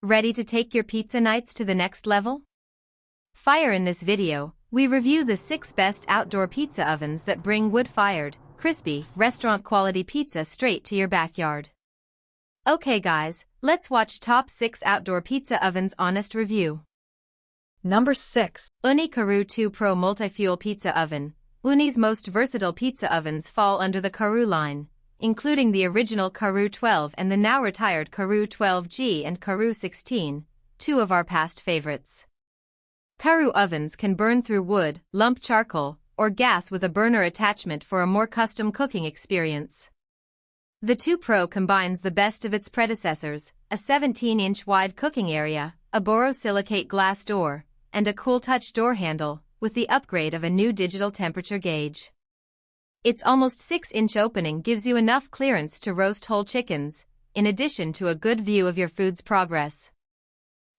Ready to take your pizza nights to the next level? Fire! In this video, we review the 6 best outdoor pizza ovens that bring wood-fired, crispy, restaurant-quality pizza straight to your backyard. Okay guys, let's watch top 6 outdoor pizza ovens honest review. Number 6. Ooni Karu 2 Pro Multi-Fuel Pizza Oven. Ooni's most versatile pizza ovens fall under the Karu line, including the original Karu 12 and the now retired Karu 12G and Karu 16, 2 of our past favorites. Karu ovens can burn through wood, lump charcoal, or gas with a burner attachment for a more custom cooking experience. The 2 Pro combines the best of its predecessors, a 17-inch wide cooking area, a borosilicate glass door, and a cool touch door handle, with the upgrade of a new digital temperature gauge. Its almost 6-inch opening gives you enough clearance to roast whole chickens, in addition to a good view of your food's progress.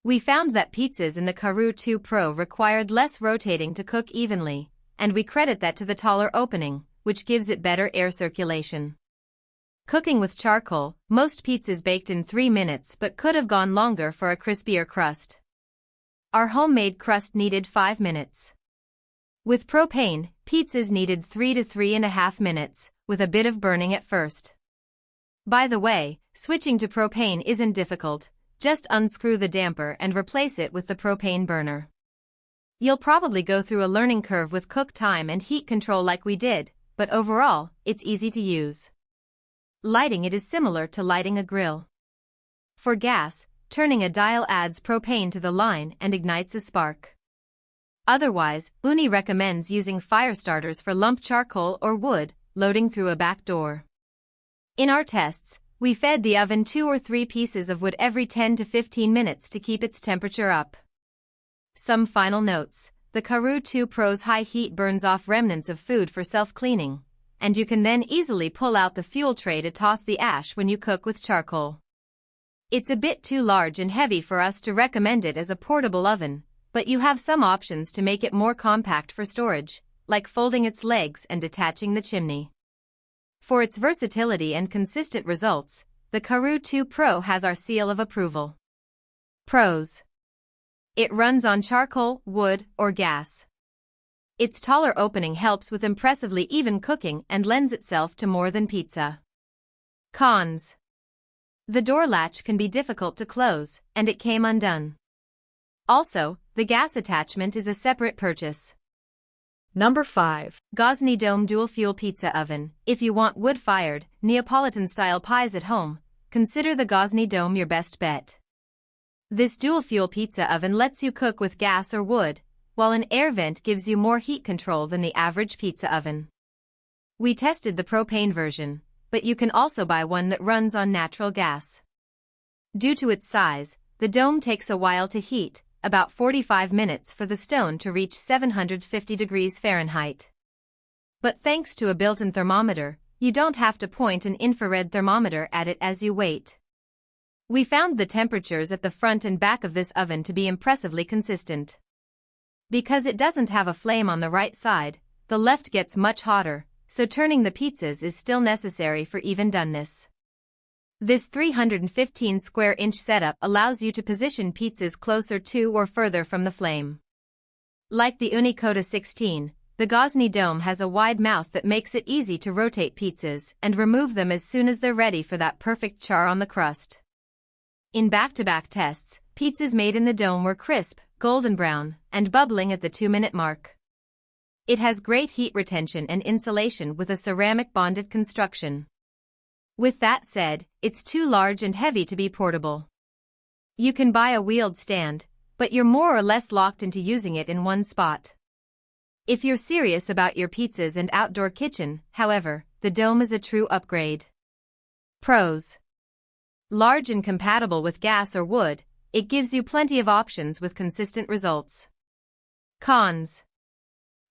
We found that pizzas in the Karu 2 Pro required less rotating to cook evenly, and we credit that to the taller opening, which gives it better air circulation. Cooking with charcoal, most pizzas baked in 3 minutes but could have gone longer for a crispier crust. Our homemade crust needed 5 minutes. With propane, pizzas needed 3 to 3.5 minutes, with a bit of burning at first. By the way, switching to propane isn't difficult, just unscrew the damper and replace it with the propane burner. You'll probably go through a learning curve with cook time and heat control like we did, but overall, it's easy to use. Lighting it is similar to lighting a grill. For gas, turning a dial adds propane to the line and ignites a spark. Otherwise, Ooni recommends using fire starters for lump charcoal or wood, loading through a back door. In our tests, we fed the oven 2 or 3 pieces of wood every 10 to 15 minutes to keep its temperature up. Some final notes: the Karu 2 Pro's high heat burns off remnants of food for self-cleaning, and you can then easily pull out the fuel tray to toss the ash when you cook with charcoal. It's a bit too large and heavy for us to recommend it as a portable oven, but you have some options to make it more compact for storage, like folding its legs and detaching the chimney. For its versatility and consistent results, the Karu 2 Pro has our seal of approval. Pros: it runs on charcoal, wood, or gas. Its taller opening helps with impressively even cooking and lends itself to more than pizza. Cons: the door latch can be difficult to close, and it came undone. Also, the gas attachment is a separate purchase. Number 5. Gozney Dome Dual Fuel Pizza Oven. If you want wood-fired, Neapolitan-style pies at home, consider the Gozney Dome your best bet. This dual-fuel pizza oven lets you cook with gas or wood, while an air vent gives you more heat control than the average pizza oven. We tested the propane version, but you can also buy one that runs on natural gas. Due to its size, the dome takes a while to heat, about 45 minutes for the stone to reach 750 degrees Fahrenheit. But thanks to a built-in thermometer, you don't have to point an infrared thermometer at it as you wait. We found the temperatures at the front and back of this oven to be impressively consistent. Because it doesn't have a flame on the right side, the left gets much hotter, so turning the pizzas is still necessary for even doneness. This 315 square inch setup allows you to position pizzas closer to or further from the flame. Like the Ooni Koda 16, the Gozney Dome has a wide mouth that makes it easy to rotate pizzas and remove them as soon as they're ready for that perfect char on the crust. In back-to-back tests, pizzas made in the dome were crisp, golden brown, and bubbling at the 2-minute mark. It has great heat retention and insulation with a ceramic bonded construction. With that said, it's too large and heavy to be portable. You can buy a wheeled stand, but you're more or less locked into using it in one spot. If you're serious about your pizzas and outdoor kitchen, however, the dome is a true upgrade. Pros: large and compatible with gas or wood, it gives you plenty of options with consistent results. Cons: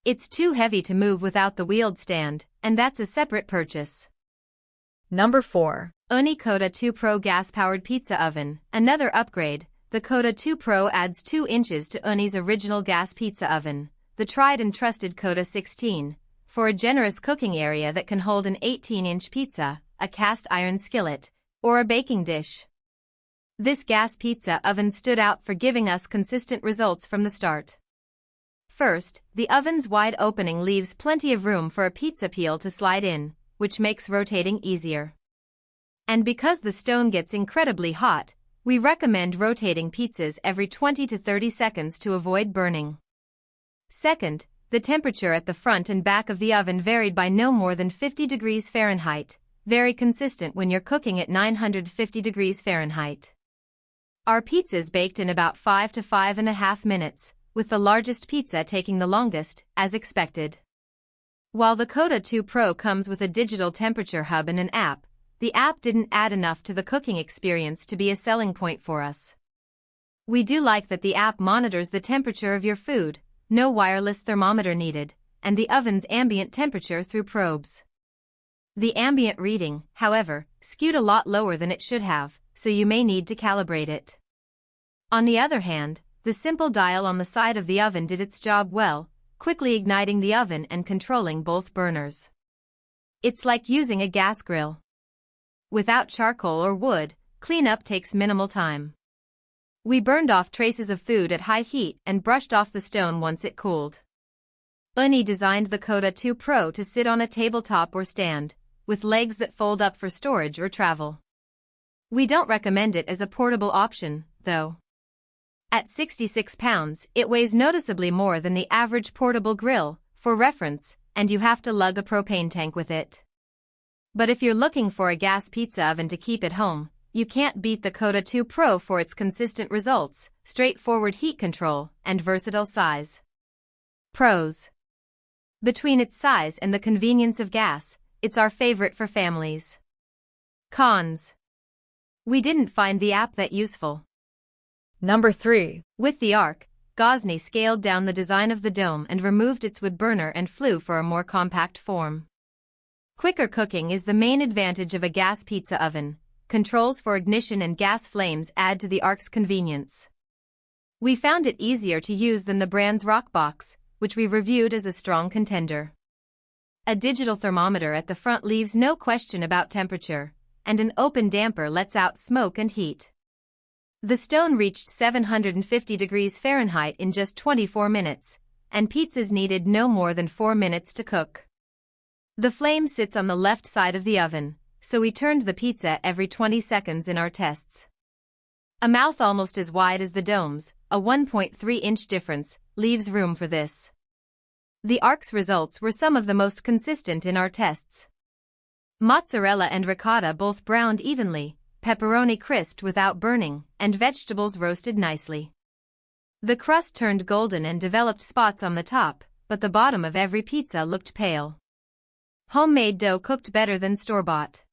it's too heavy to move without the wheeled stand, and that's a separate purchase. Number 4. Ooni Koda 2 Pro Gas-Powered Pizza Oven. Another upgrade, the Koda 2 Pro adds 2 inches to Ooni's original gas pizza oven, the tried and trusted Koda 16, for a generous cooking area that can hold an 18-inch pizza, a cast iron skillet, or a baking dish. This gas pizza oven stood out for giving us consistent results from the start. First, the oven's wide opening leaves plenty of room for a pizza peel to slide in, which makes rotating easier. And because the stone gets incredibly hot, we recommend rotating pizzas every 20 to 30 seconds to avoid burning. Second, the temperature at the front and back of the oven varied by no more than 50 degrees Fahrenheit, very consistent when you're cooking at 950 degrees Fahrenheit. Our pizzas baked in about 5 to 5.5 minutes, with the largest pizza taking the longest, as expected. While the Koda 2 Pro comes with a digital temperature hub and an app, the app didn't add enough to the cooking experience to be a selling point for us. We do like that the app monitors the temperature of your food, no wireless thermometer needed, and the oven's ambient temperature through probes. The ambient reading, however, skewed a lot lower than it should have, so you may need to calibrate it. On the other hand, the simple dial on the side of the oven did its job well, quickly igniting the oven and controlling both burners. It's like using a gas grill. Without charcoal or wood, cleanup takes minimal time. We burned off traces of food at high heat and brushed off the stone once it cooled. Ooni designed the Koda 2 Pro to sit on a tabletop or stand, with legs that fold up for storage or travel. We don't recommend it as a portable option, though. At 66 pounds, it weighs noticeably more than the average portable grill, for reference, and you have to lug a propane tank with it. But if you're looking for a gas pizza oven to keep at home, you can't beat the Koda 2 Pro for its consistent results, straightforward heat control, and versatile size. Pros. Between its size and the convenience of gas, it's our favorite for families. Cons. We didn't find the app that useful. Number 3. With the Arc, Gozney scaled down the design of the dome and removed its wood burner and flew for a more compact form. Quicker cooking is the main advantage of a gas pizza oven. Controls for ignition and gas flames add to the Arc's convenience. We found it easier to use than the brand's Rockbox, which we reviewed as a strong contender. A digital thermometer at the front leaves no question about temperature, and an open damper lets out smoke and heat. The stone reached 750 degrees Fahrenheit in just 24 minutes, and pizzas needed no more than 4 minutes to cook. The flame sits on the left side of the oven, so we turned the pizza every 20 seconds in our tests. A mouth almost as wide as the dome's, a 1.3-inch difference, leaves room for this. The Arc's results were some of the most consistent in our tests. Mozzarella and ricotta both browned evenly, pepperoni crisped without burning, and vegetables roasted nicely. The crust turned golden and developed spots on the top, but the bottom of every pizza looked pale. Homemade dough cooked better than store-bought.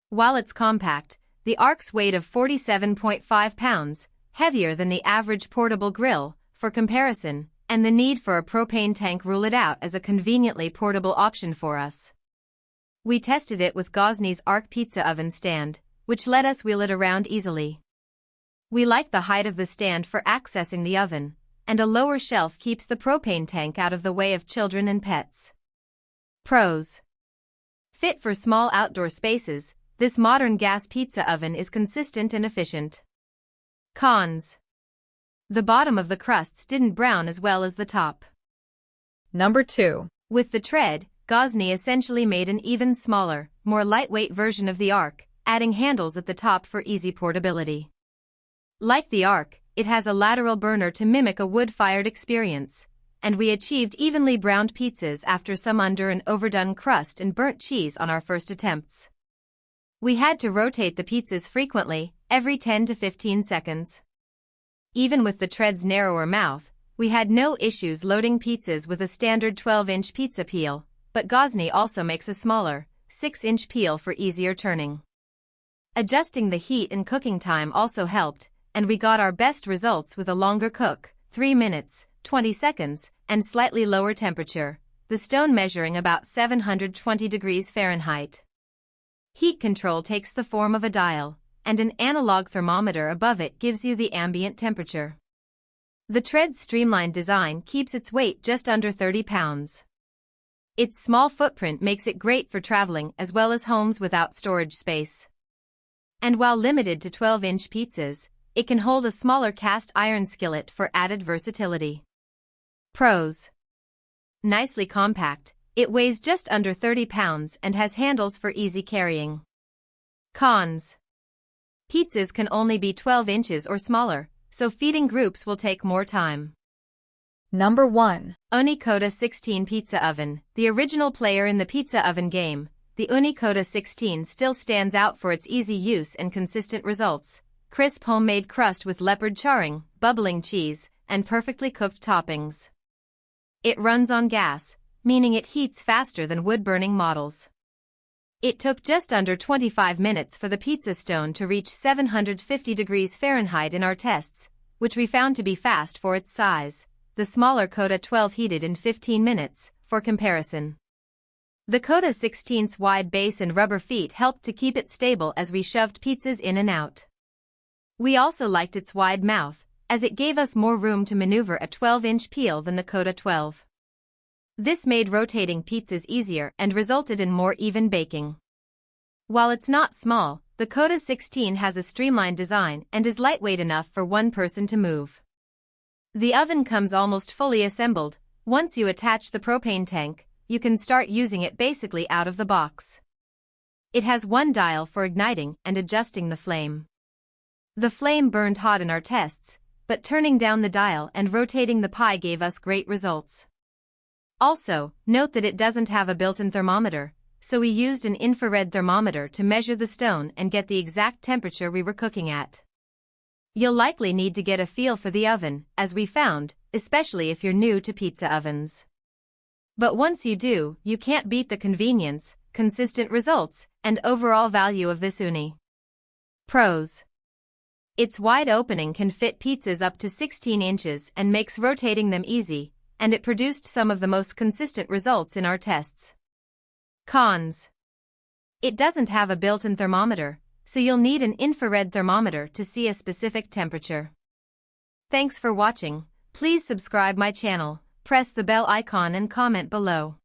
While it's compact, the Arc's weight of 47.5 pounds, heavier than the average portable grill, for comparison, and the need for a propane tank rule it out as a conveniently portable option for us. We tested it with Gozney's Arc Pizza Oven stand, which let us wheel it around easily. We like the height of the stand for accessing the oven, and a lower shelf keeps the propane tank out of the way of children and pets. Pros. Fit for small outdoor spaces, this modern gas pizza oven is consistent and efficient. Cons. The bottom of the crusts didn't brown as well as the top. Number 2. With the Tread, Gozney essentially made an even smaller, more lightweight version of the Arc, adding handles at the top for easy portability. Like the Arc, it has a lateral burner to mimic a wood-fired experience, and we achieved evenly browned pizzas after some under and overdone crust and burnt cheese on our first attempts. We had to rotate the pizzas frequently, every 10 to 15 seconds. Even with the Tread's narrower mouth, we had no issues loading pizzas with a standard 12-inch pizza peel, but Gozney also makes a smaller, 6-inch peel for easier turning. Adjusting the heat and cooking time also helped, and we got our best results with a longer cook, 3 minutes, 20 seconds, and slightly lower temperature, the stone measuring about 720 degrees Fahrenheit. Heat control takes the form of a dial, and an analog thermometer above it gives you the ambient temperature. The Tread's streamlined design keeps its weight just under 30 pounds. Its small footprint makes it great for traveling as well as homes without storage space. And while limited to 12-inch pizzas, it can hold a smaller cast iron skillet for added versatility. Pros: nicely compact, it weighs just under 30 pounds and has handles for easy carrying. Cons: pizzas can only be 12 inches or smaller, so feeding groups will take more time. Number 1. Ooni Koda 16 Pizza Oven. The original player in the pizza oven game, the Ooni Koda 16 still stands out for its easy use and consistent results. Crisp homemade crust with leopard charring, bubbling cheese, and perfectly cooked toppings. It runs on gas, meaning it heats faster than wood-burning models. It took just under 25 minutes for the pizza stone to reach 750 degrees Fahrenheit in our tests, which we found to be fast for its size. The smaller Koda 12 heated in 15 minutes, for comparison. The Koda 16's wide base and rubber feet helped to keep it stable as we shoved pizzas in and out. We also liked its wide mouth, as it gave us more room to maneuver a 12-inch peel than the Koda 12. This made rotating pizzas easier and resulted in more even baking. While it's not small, the Koda 16 has a streamlined design and is lightweight enough for one person to move. The oven comes almost fully assembled. Once you attach the propane tank, you can start using it basically out of the box. It has one dial for igniting and adjusting the flame. The flame burned hot in our tests, but turning down the dial and rotating the pie gave us great results. Also, note that it doesn't have a built-in thermometer, so we used an infrared thermometer to measure the stone and get the exact temperature we were cooking at. You'll likely need to get a feel for the oven, as we found, especially if you're new to pizza ovens. But once you do, you can't beat the convenience, consistent results, and overall value of this Ooni. Pros: its wide opening can fit pizzas up to 16 inches and makes rotating them easy, and it produced some of the most consistent results in our tests. Cons: it doesn't have a built-in thermometer, so you'll need an infrared thermometer to see a specific temperature. Thanks for watching. Please subscribe my channel, press the bell icon and comment below.